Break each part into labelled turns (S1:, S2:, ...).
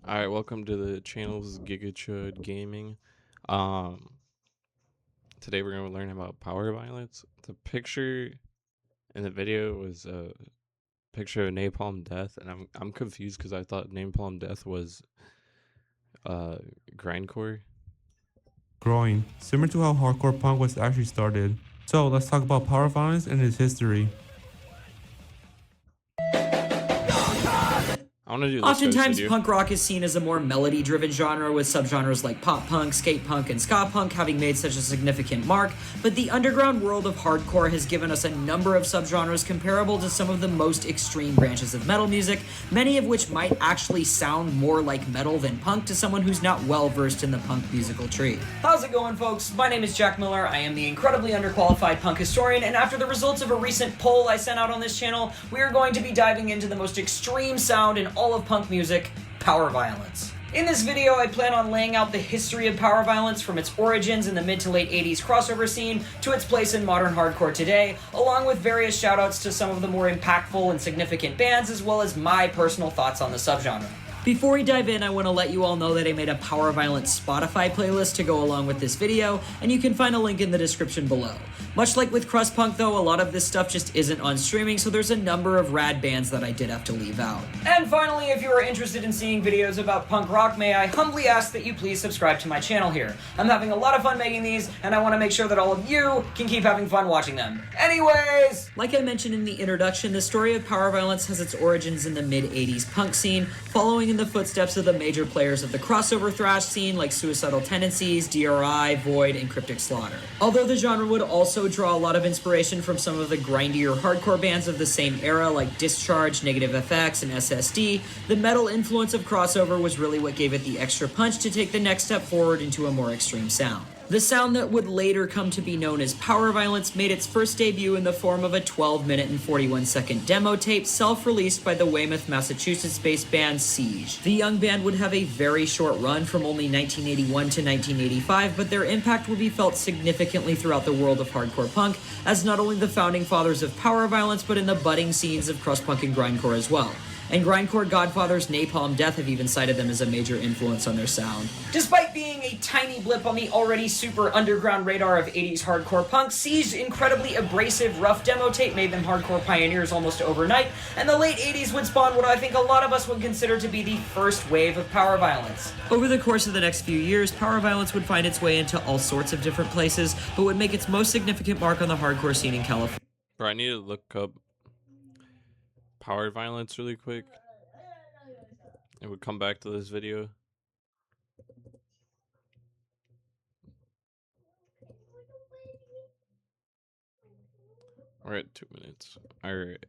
S1: Alright, welcome to the channel's Gigachud Gaming. Um, Today we're gonna learn about power violence. The picture in the video was a picture of Napalm Death, and I'm confused because I thought Napalm Death was grindcore.
S2: Growing, similar to how hardcore punk was actually started. So let's talk about power violence and its history.
S1: I want to do this
S3: Oftentimes, punk rock is seen as a more melody-driven genre, with subgenres like pop punk, skate punk, and ska punk having made such a significant mark, but the underground world of hardcore has given us a number of subgenres comparable to some of the most extreme branches of metal music, many of which might actually sound more like metal than punk to someone who's not well-versed in the punk musical tree. How's it going, folks? My name is Jack Miller. I am the incredibly underqualified punk historian, and after the results of a recent poll I sent out on this channel, we are going to be diving into the most extreme sound in all of punk music, power violence. In this video, I plan on laying out the history of power violence from its origins in the mid to late 80s crossover scene to its place in modern hardcore today, along with various shoutouts to some of the more impactful and significant bands, as well as my personal thoughts on the subgenre. Before we dive in, I want to let you all know that I made a power violence Spotify playlist to go along with this video, and you can find a link in the description below. Much like with crust punk though, a lot of this stuff just isn't on streaming, so there's a number of rad bands that I did have to leave out. And finally, if you are interested in seeing videos about punk rock, may I humbly ask that you please subscribe to my channel here. I'm having a lot of fun making these, and I want to make sure that all of you can keep having fun watching them. Anyways! Like I mentioned in the introduction, the story of power violence has its origins in the mid-80s punk scene, following in the footsteps of the major players of the crossover thrash scene like Suicidal Tendencies, DRI, Void, and Cryptic Slaughter. Although the genre would also draw a lot of inspiration from some of the grindier hardcore bands of the same era like Discharge, Negative FX, and SSD, the metal influence of crossover was really what gave it the extra punch to take the next step forward into a more extreme sound. The sound that would later come to be known as power violence made its first debut in the form of a 12-minute and 41-second demo tape self-released by the Weymouth, Massachusetts-based band Siege. The young band would have a very short run from only 1981 to 1985, but their impact would be felt significantly throughout the world of hardcore punk, as not only the founding fathers of power violence, but in the budding scenes of crust punk and grindcore as well. And grindcore godfathers Napalm Death have even cited them as a major influence on their sound. Despite being a tiny blip on the already super underground radar of 80s hardcore punk, Siege's incredibly abrasive, rough demo tape made them hardcore pioneers almost overnight, and the late 80s would spawn what I think a lot of us would consider to be the first wave of power violence. Over the course of the next few years, power violence would find its way into all sorts of different places, but would make its most significant mark on the hardcore scene in California.
S1: Bro, I need to look up power violence really quick. And we'll come back to this video. We're at 2 minutes. Alright.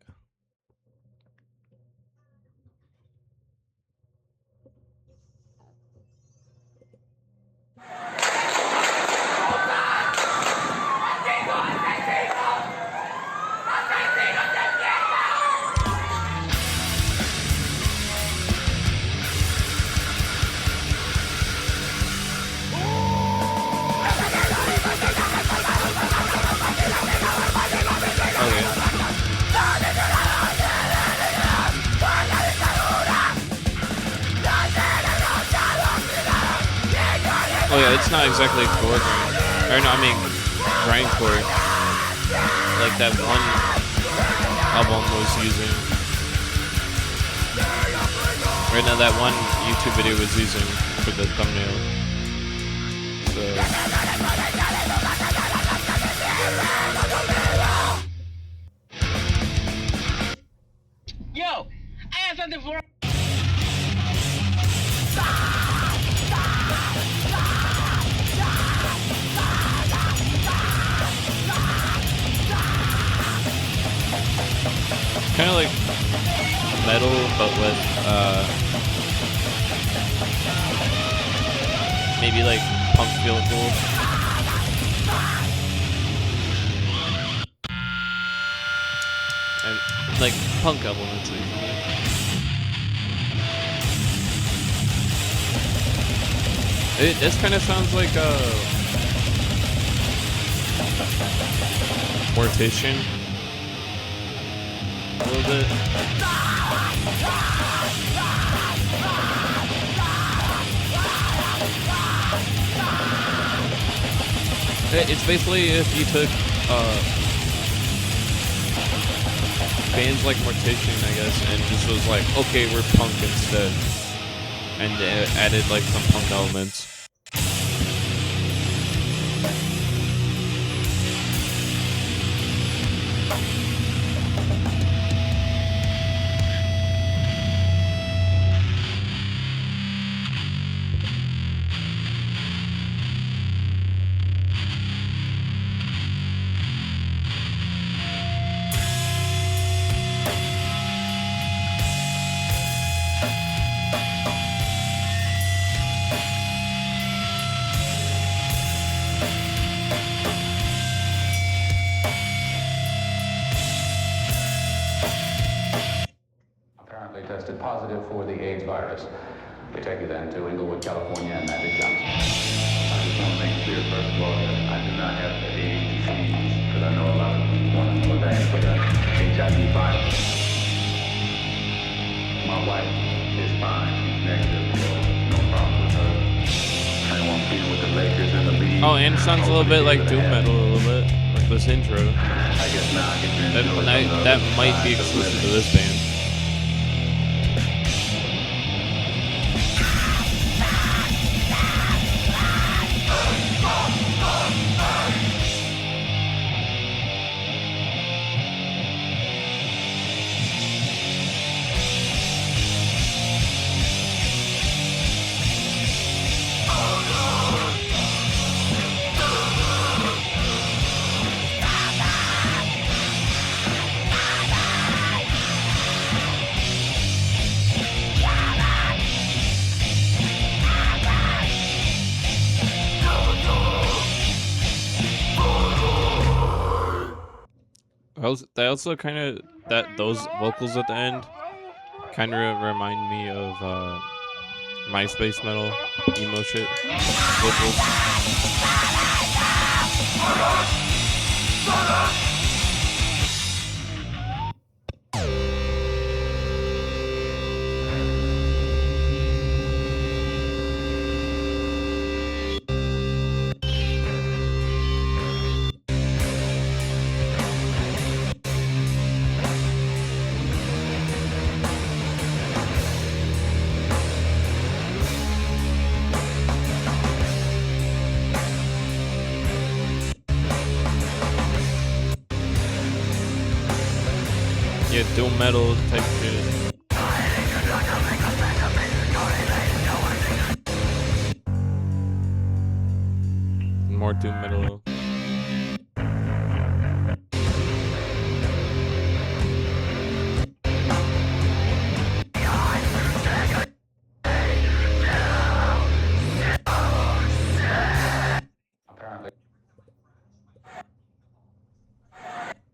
S1: Oh yeah, it's not exactly core grind. Or no, I mean grindcore. Like that one album was using. Right now that one YouTube video was using for the thumbnail.
S4: Yo, I have something for.
S1: Kind of like metal, but with maybe like punk feel cool. And like punk elements. This kind of sounds like Mortician. A little bit. It's basically if you took bands like Mortician, I guess, and just was like, okay, we're punk instead, and added like some punk elements.
S5: Apparently tested positive for the AIDS virus. We take you then to Inglewood, California, and Magic Johnson.
S6: I just want to make clear, first of all, that I do not have the AIDS disease, because I know a lot of people want to know that, but HIV virus. My wife is fine. She's negative, so no problem with her. I don't want to be with the Lakers and the league.
S1: Oh, and it sounds a little bit like doom metal, a little bit, like this intro.
S6: I guess now I get to enjoy
S1: That might be exclusive to this band. They also kind of those vocals at the end kind of remind me of MySpace metal emo shit vocals. Yeah, doom metal type shit. More doom metal.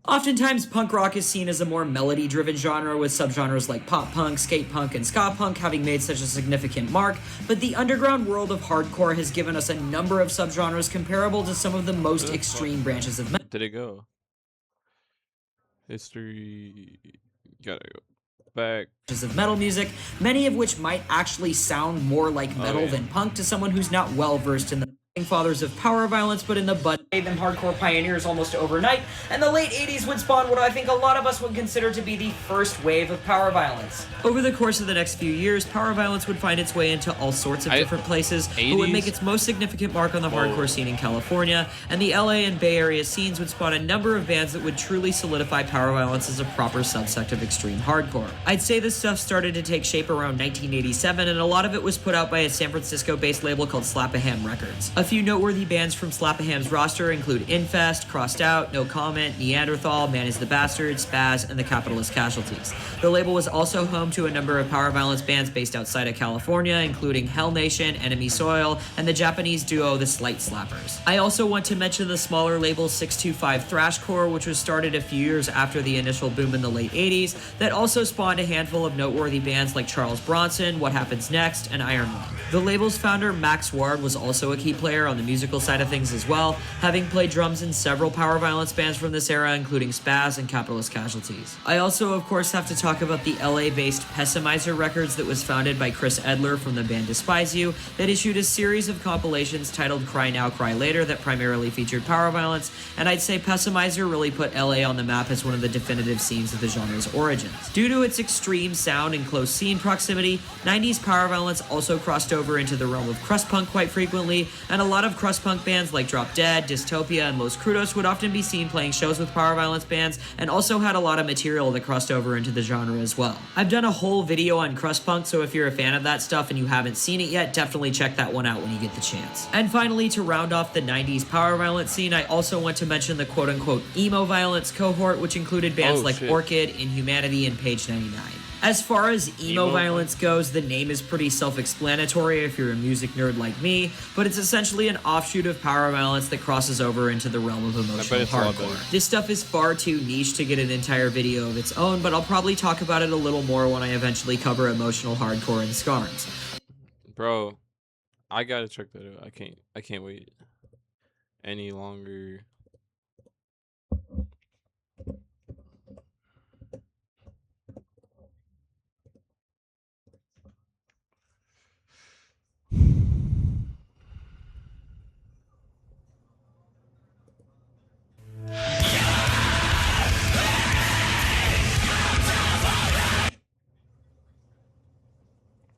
S3: Oftentimes, punk rock is seen as a more melody-driven genre, with subgenres like pop punk, skate punk, and ska punk having made such a significant mark, but the underground world of hardcore has given us a number of subgenres comparable to some of the most extreme branches of metal.
S1: Did it go? History. Gotta go back.
S3: Of metal music, many of which might actually sound more like metal than punk to someone who's not well versed in the fathers of power violence, but in the made them hardcore pioneers almost overnight, and the late 80s would spawn what I think a lot of us would consider to be the first wave of power violence. Over the course of the next few years, power violence would find its way into all sorts of different places, but would make its most significant mark on the hardcore scene in California, and the LA and Bay Area scenes would spawn a number of bands that would truly solidify power violence as a proper subsect of extreme hardcore. I'd say this stuff started to take shape around 1987, and a lot of it was put out by a San Francisco-based label called Slap-a-Ham Records. A few noteworthy bands from Slap-a-Ham's roster include Infest, Crossed Out, No Comment, Neanderthal, Man is the Bastard, Spaz, and the Capitalist Casualties. The label was also home to a number of power violence bands based outside of California, including Hell Nation, Enemy Soil, and the Japanese duo The Slight Slappers. I also want to mention the smaller label 625 Thrashcore, which was started a few years after the initial boom in the late 80s, that also spawned a handful of noteworthy bands like Charles Bronson, What Happens Next, and Iron Lung. The label's founder, Max Ward, was also a key player player on the musical side of things as well, having played drums in several Powerviolence bands from this era, including Spaz and Capitalist Casualties. I also, of course, have to talk about the LA-based Pessimizer Records that was founded by Chris Edler from the band Despise You, that issued a series of compilations titled Cry Now, Cry Later that primarily featured Powerviolence, and I'd say Pessimizer really put LA on the map as one of the definitive scenes of the genre's origins. Due to its extreme sound and close scene proximity, 90s Powerviolence also crossed over into the realm of crust punk quite frequently, and a lot of crust punk bands like Drop Dead, Dystopia, and Los Crudos would often be seen playing shows with Powerviolence bands, and also had a lot of material that crossed over into the genre as well. I've done a whole video on crust punk, so if you're a fan of that stuff and you haven't seen it yet, definitely check that one out when you get the chance. And finally, to round off the 90s Powerviolence scene, I also want to mention the quote-unquote emoviolence cohort, which included bands like Orchid, Inhumanity, and Page 99. As far as emo violence goes, the name is pretty self-explanatory if you're a music nerd like me, but it's essentially an offshoot of Powerviolence that crosses over into the realm of emotional hardcore. This stuff is far too niche to get an entire video of its own, but I'll probably talk about it a little more when I eventually cover emotional hardcore and Scarns.
S1: Bro, I gotta check that out. I can't wait any longer.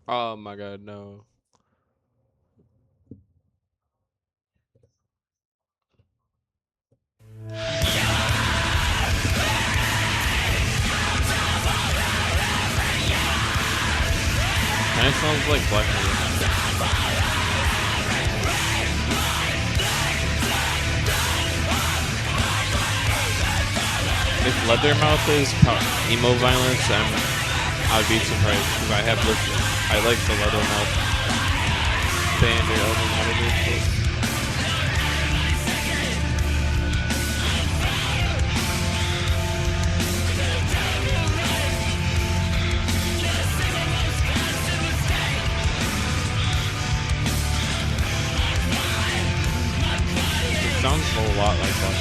S1: Oh my god, no. Kinda sounds like Black Mirror. If Leathermouth is emo violence, I'd be surprised because I have listened. I like the Leathermouth band or album, whatever it's called. It sounds a lot like that.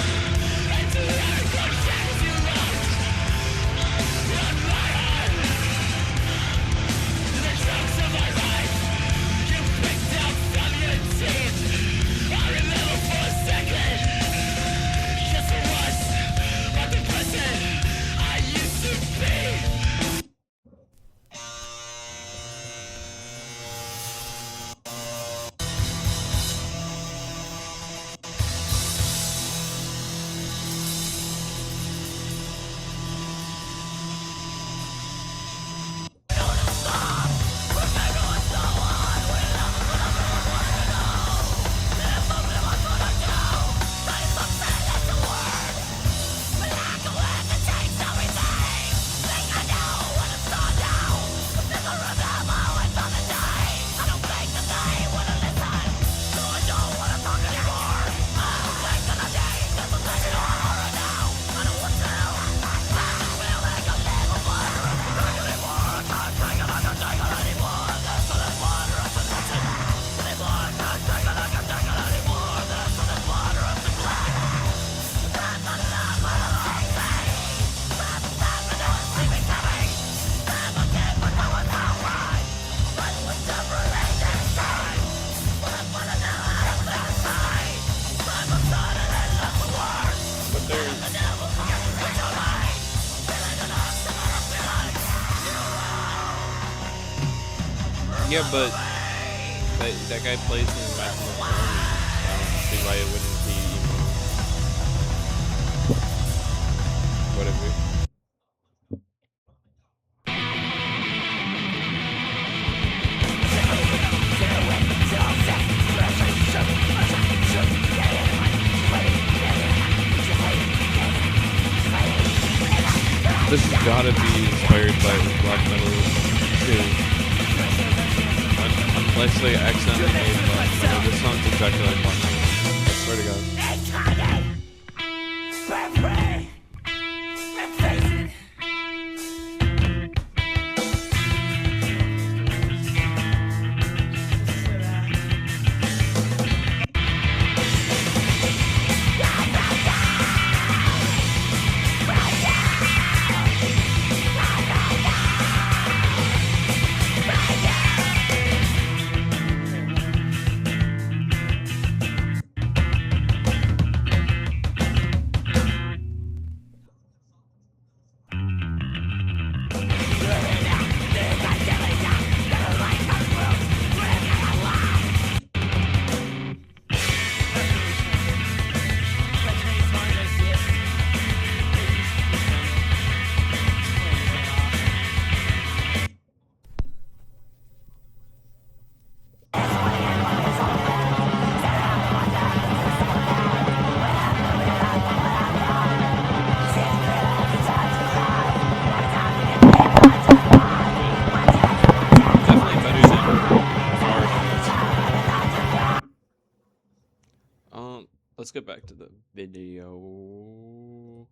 S1: Yeah, but that guy plays in the Maximum Performance. I don't see why it wouldn't be whatever. This has gotta be inspired by black metal too. Unless they accidentally made black metal. This sounds exactly like black metal. I swear to God. let's get back to the video.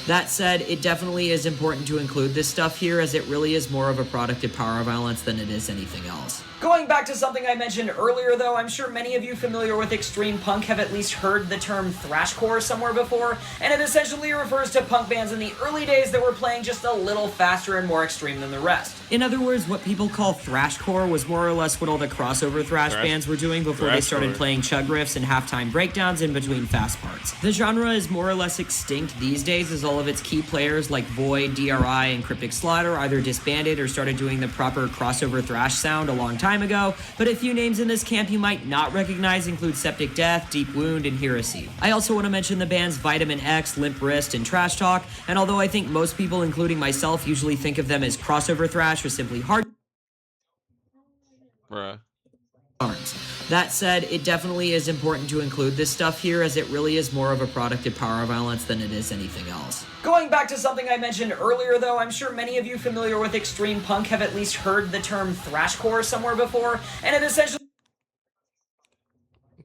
S3: That said, it definitely is important to include this stuff here, as it really is more of a product of power violence than it is anything else. Going back to something I mentioned earlier, though, I'm sure many of you familiar with extreme punk have at least heard the term thrashcore somewhere before, and it essentially refers to punk bands in the early days that were playing just a little faster and more extreme than the rest. In other words, what people call thrashcore was more or less what all the crossover thrash bands were doing before they started playing chug riffs and halftime breakdowns in between fast parts. The genre is more or less extinct these days, as all of its key players like Void, DRI, and Cryptic Slaughter either disbanded or started doing the proper crossover thrash sound a long time ago, but a few names in this camp you might not recognize include Septic Death, Deep Wound, and Heresy. I also want to mention the bands Vitamin X, Limp Wrist, and Trash Talk, and although I think most people, including myself, usually think of them as crossover thrash or simply hard
S1: Bruh.
S3: That said, it definitely is important to include this stuff here, as it really is more of a product of power violence than it is anything else. Going back to something I mentioned earlier, though, I'm sure many of you familiar with extreme punk have at least heard the term thrashcore somewhere before, and it essentially...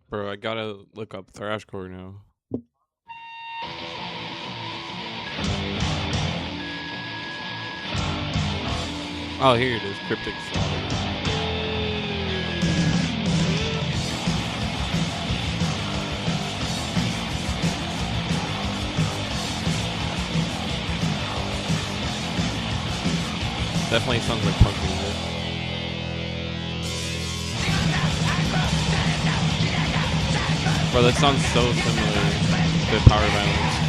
S1: Bro, I gotta look up thrashcore now. Oh, here it is. Cryptic Slaughter. Definitely sounds like punk music. Bro, that sounds so similar to Power Violence.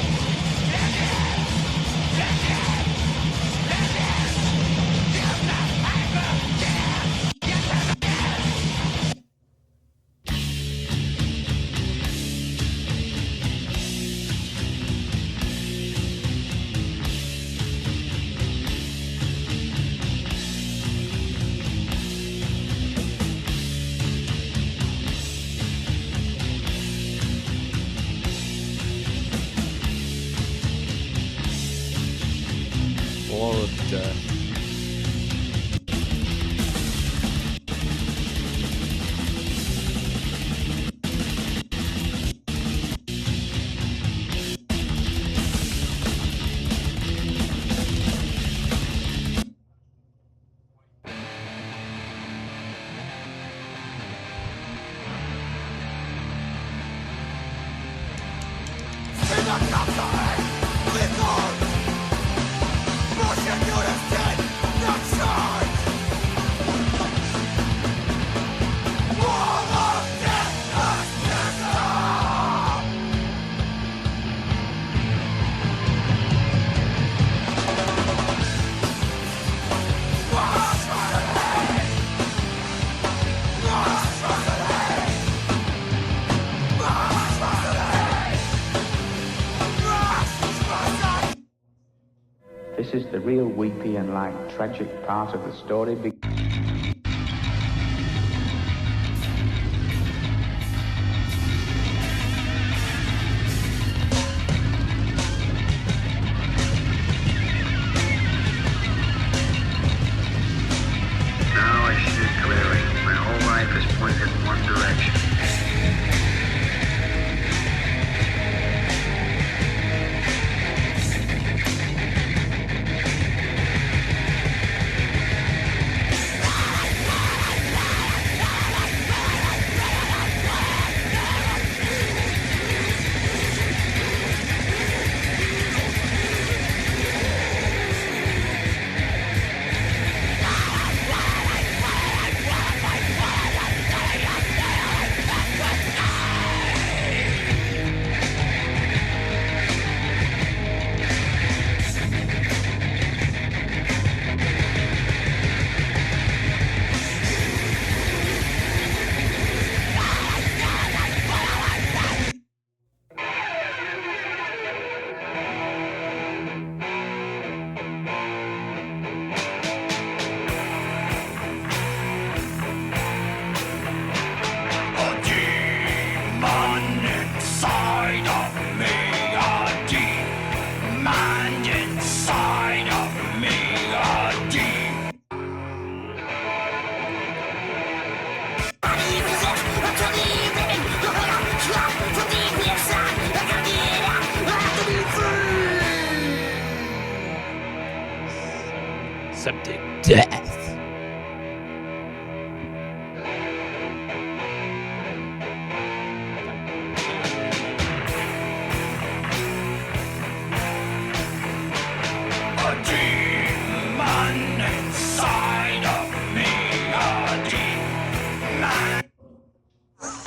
S1: Wall of Death.
S6: This is the real weepy and like tragic part of the story.
S7: Now I see it clearly. My whole life is pointed in one direction.
S1: septic death.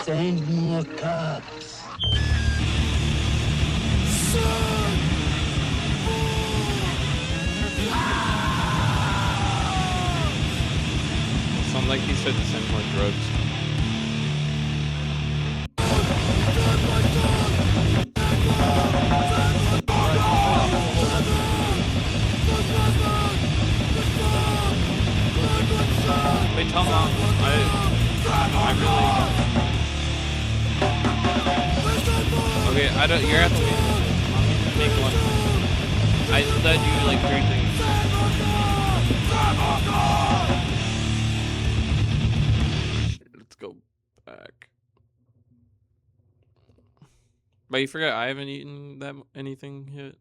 S7: Send more cops.
S1: Sounds like he said to send more drugs. Wait, tell mom. I really. Okay, I don't. You're at the make one. I said you like 3 things. Let's go back. But you forgot I haven't eaten anything yet.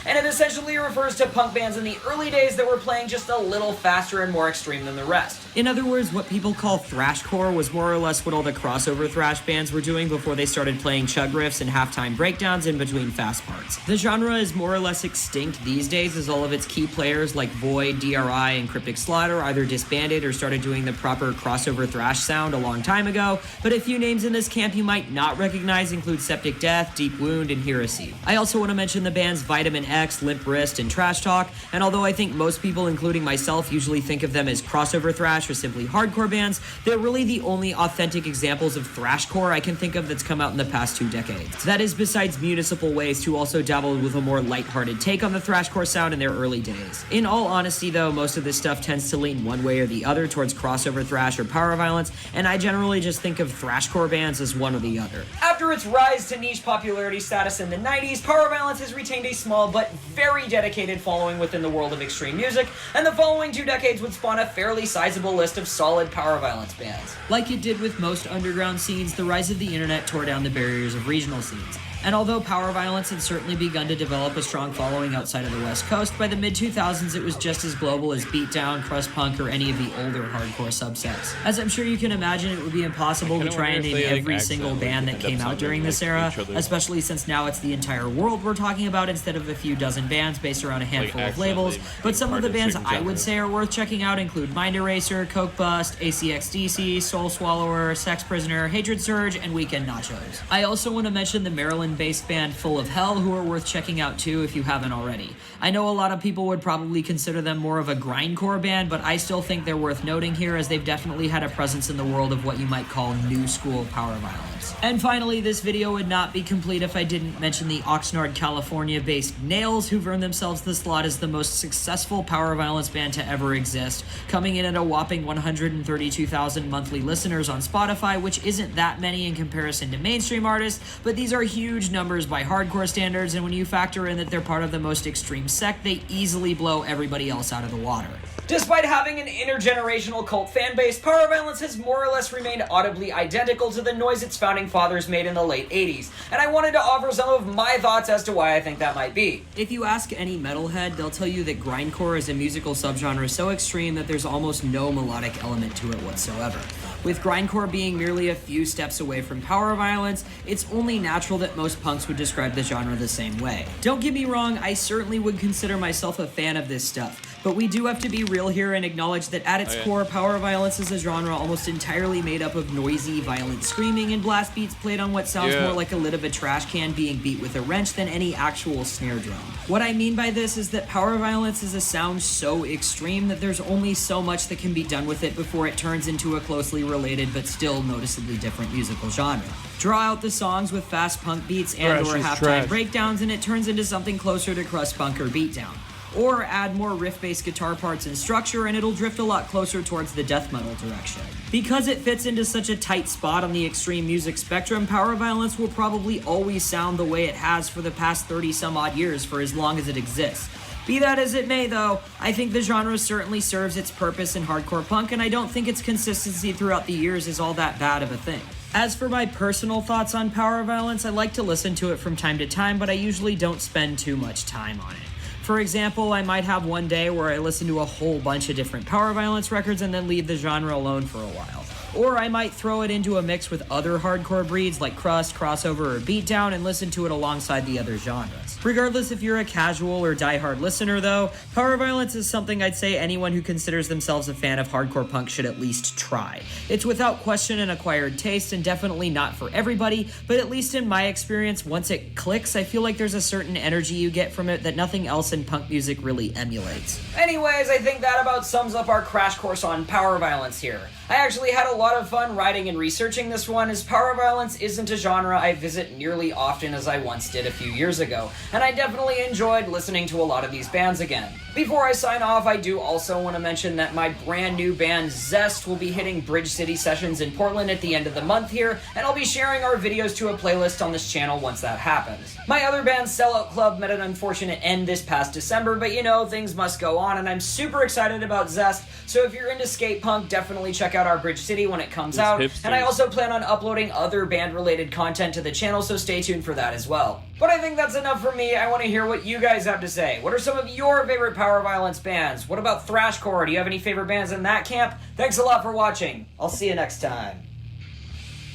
S3: And it essentially refers to punk bands in the early days that were playing just a little faster and more extreme than the rest. In other words, what people call thrashcore was more or less what all the crossover thrash bands were doing before they started playing chug riffs and halftime breakdowns in between fast parts. The genre is more or less extinct these days as all of its key players like Void, DRI, and Cryptic Slaughter either disbanded or started doing the proper crossover thrash sound a long time ago, but a few names in this camp you might not recognize include Septic Death, Deep Wound, and Heresy. I also want to mention the bands Vitamin X, Limp Wrist, and Trash Talk, and although I think most people, including myself, usually think of them as crossover thrash or simply hardcore bands, they're really the only authentic examples of thrashcore I can think of that's come out in the past 2 decades. That is besides Municipal Waste, who also dabbled with a more lighthearted take on the thrashcore sound in their early days. In all honesty though, most of this stuff tends to lean one way or the other towards crossover thrash or power violence, and I generally just think of thrashcore bands as one or the other. After its rise to niche popularity status in the 90s, power violence has retained a small but very dedicated following within the world of extreme music, and the following 2 decades would spawn a fairly sizable list of solid power violence bands. Like it did with most underground scenes, the rise of the internet tore down the barriers of regional scenes. And although power violence had certainly begun to develop a strong following outside of the West Coast, by the mid-2000s it was just as global as beatdown, crust punk, or any of the older hardcore subsets. As I'm sure you can imagine, it would be impossible to try and name every single band that came out during this era, especially since now it's the entire world we're talking about instead of a few dozen bands based around a handful of labels, but some of the bands I would say are worth checking out include Mind Eraser, Coke Bust, ACXDC, Soul Swallower, Sex Prisoner, Hatred Surge, and Weekend Nachos. I also want to mention the Maryland-based band Full of Hell, who are worth checking out too if you haven't already. I know a lot of people would probably consider them more of a grindcore band, but I still think they're worth noting here as they've definitely had a presence in the world of what you might call new school power violence. And finally, this video would not be complete if I didn't mention the Oxnard, California-based Nails, who've earned themselves the slot as the most successful power violence band to ever exist, coming in at a whopping 132,000 monthly listeners on Spotify, which isn't that many in comparison to mainstream artists, but these are huge numbers by hardcore standards, and when you factor in that they're part of the most extreme sect, they easily blow everybody else out of the water. Despite having an intergenerational cult fan base, power violence has more or less remained audibly identical to the noise its founding fathers made in the late 80s, and I wanted to offer some of my thoughts as to why I think that might be. If you ask any metalhead, they'll tell you that grindcore is a musical subgenre so extreme that there's almost no melodic element to it whatsoever. With grindcore being merely a few steps away from power violence, it's only natural that most punks would describe the genre the same way. Don't get me wrong, I certainly would consider myself a fan of this stuff, but we do have to be real here and acknowledge that at its core, power violence is a genre almost entirely made up of noisy, violent screaming and blast beats played on what sounds more like a lid of a trash can being beat with a wrench than any actual snare drum. What I mean by this is that power violence is a sound so extreme that there's only so much that can be done with it before it turns into a closely related but still noticeably different musical genre. Draw out the songs with fast punk beats and or halftime breakdowns and it turns into something closer to crust punk or beatdown. Or add more riff-based guitar parts and structure and it'll drift a lot closer towards the death metal direction. Because it fits into such a tight spot on the extreme music spectrum, power violence will probably always sound the way it has for the past 30 some odd years for as long as it exists. Be that as it may though, I think the genre certainly serves its purpose in hardcore punk and I don't think its consistency throughout the years is all that bad of a thing. As for my personal thoughts on power violence, I like to listen to it from time to time, but I usually don't spend too much time on it. For example, I might have one day where I listen to a whole bunch of different Powerviolence records and then leave the genre alone for a while. Or I might throw it into a mix with other hardcore breeds like crust, crossover, or beatdown and listen to it alongside the other genres. Regardless if you're a casual or diehard listener though, Powerviolence is something I'd say anyone who considers themselves a fan of hardcore punk should at least try. It's without question an acquired taste and definitely not for everybody, but at least in my experience, once it clicks, I feel like there's a certain energy you get from it that nothing else in punk music really emulates. Anyways, I think that about sums up our crash course on Powerviolence here. I actually had a lot of fun writing and researching this one, as Powerviolence isn't a genre I visit nearly often as I once did a few years ago, and I definitely enjoyed listening to a lot of these bands again. Before I sign off, I do also want to mention that my brand new band Zest will be hitting Bridge City sessions in Portland at the end of the month here, and I'll be sharing our videos to a playlist on this channel once that happens. My other band, Sellout Club, met an unfortunate end this past December, but you know, things must go on, and I'm super excited about Zest, so if you're into skate punk, definitely check out our Bridge City when it comes out, and I also plan on uploading other band-related content to the channel, so stay tuned for that as well. But I think that's enough for me. I want to hear what you guys have to say. What are some of your favorite Powerviolence bands? What about thrashcore? Do you have any favorite bands in that camp? Thanks a lot for watching. I'll see you next time.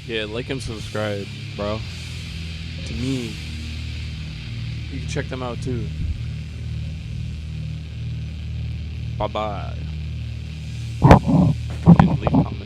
S1: Yeah, like and subscribe, bro. To me, you can check them out too. Bye-bye. And leave comments.